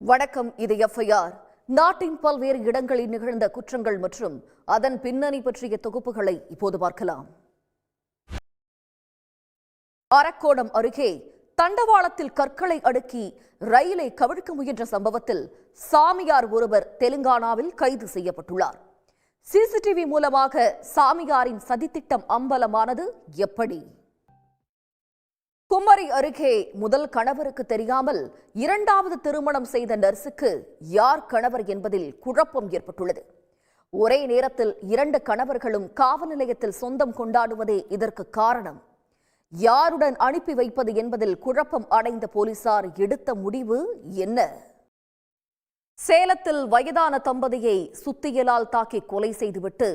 வணக்கம். இது எஃப்ஐஆர். நாட்டின் பல்வேறு இடங்களில் நிகழ்ந்த குற்றங்கள் மற்றும் அதன் பின்னணி பற்றிய தொகுப்புகளை இப்போது பார்க்கலாம். அரக்கோணம் அருகே தண்டவாளத்தில் கற்களை அடுக்கி ரயிலை கவிழ்க்க முயன்ற சம்பவத்தில் சாமியார் ஒருவர் தெலுங்கானாவில் கைது செய்யப்பட்டுள்ளார். சிசிடிவி மூலமாக சாமியாரின் சதித்திட்டம் அம்பலமானது எப்படி? குமரி அருகே முதல் கணவருக்கு தெரியாமல் இரண்டாவது திருமணம் செய்த நர்சுக்கு யார் கணவர் என்பதில் குழப்பம் ஏற்பட்டுள்ளது. ஒரே நேரத்தில் இரண்டு கணவர்களும் காவல் நிலையத்தில் சொந்தம் கொண்டாடுவதே இதற்கு காரணம். யாருடன் அனுப்பி வைப்பது என்பதில் குழப்பம் அடைந்த போலீசார் எடுத்த முடிவு என்ன? சேலத்தில் வயதான தம்பதியை சுத்தியலால் தாக்கி கொலை செய்துவிட்டு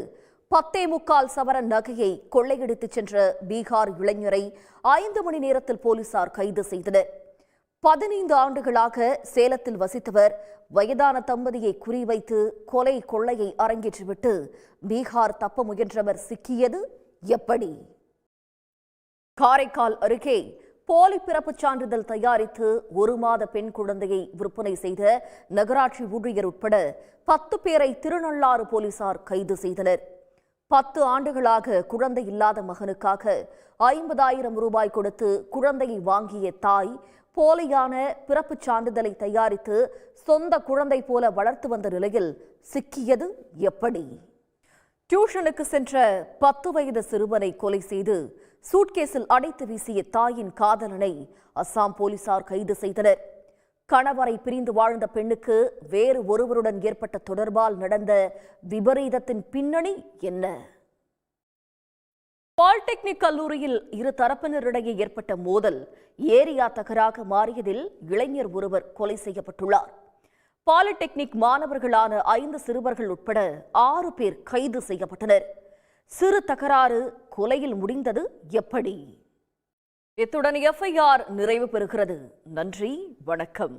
10.25 சவரன் நகையை கொள்ளையடித்துச் சென்ற பீகார் இளைஞரை 5 மணி நேரத்தில் போலீசார் கைது செய்தனர். 15 ஆண்டுகளாக சேலத்தில் வசித்தவர் வயதான தம்பதியை குறிவைத்து கொள்ளையை அரங்கேற்றிவிட்டு பீகார் தப்ப முயன்றவர் சிக்கியது எப்படி? காரைக்கால் அருகே போலி பிறப்புச் சான்றிதழ் தயாரித்து 1 மாத பெண் குழந்தையை விற்பனை செய்த நகராட்சி ஊழியர் உட்பட 10 பேரை திருநள்ளாறு போலீசார் கைது செய்தனர். 10 ஆண்டுகளாக குழந்தை இல்லாத மகனுக்காக 50,000 ரூபாய் கொடுத்து குழந்தையை வாங்கிய தாய் போலியான பிறப்புச் சான்றிதழை தயாரித்து சொந்த குழந்தை போல வளர்த்து வந்த நிலையில் சிக்கியது எப்படி? டியூஷனுக்கு சென்ற 10 வயது சிறுவனை கொலை செய்து சூட்கேஸில் அடைத்து வீசிய தாயின் காதலனை அஸ்ஸாம் போலீசார் கைது செய்தனர். கணவரை பிரிந்து வாழ்ந்த பெண்ணுக்கு வேறு ஒருவருடன் ஏற்பட்ட தொடர்பால் நடந்த விபரீதத்தின் பின்னணி என்ன? பாலிடெக்னிக் கல்லூரியில் இரு தரப்பினரிடையே ஏற்பட்ட மோதல் ஏரியா தகராக மாறியதில் இளைஞர் ஒருவர் கொலை செய்யப்பட்டுள்ளார். பாலிடெக்னிக் மாணவர்களான 5 சிறுவர்கள் உட்பட 6 பேர் கைது செய்யப்பட்டனர். சிறு தகராறு கொலையில் முடிந்தது எப்படி? இத்துடன் எஃப்ஐஆர் நிறைவு பெறுகிறது. நன்றி, வணக்கம்.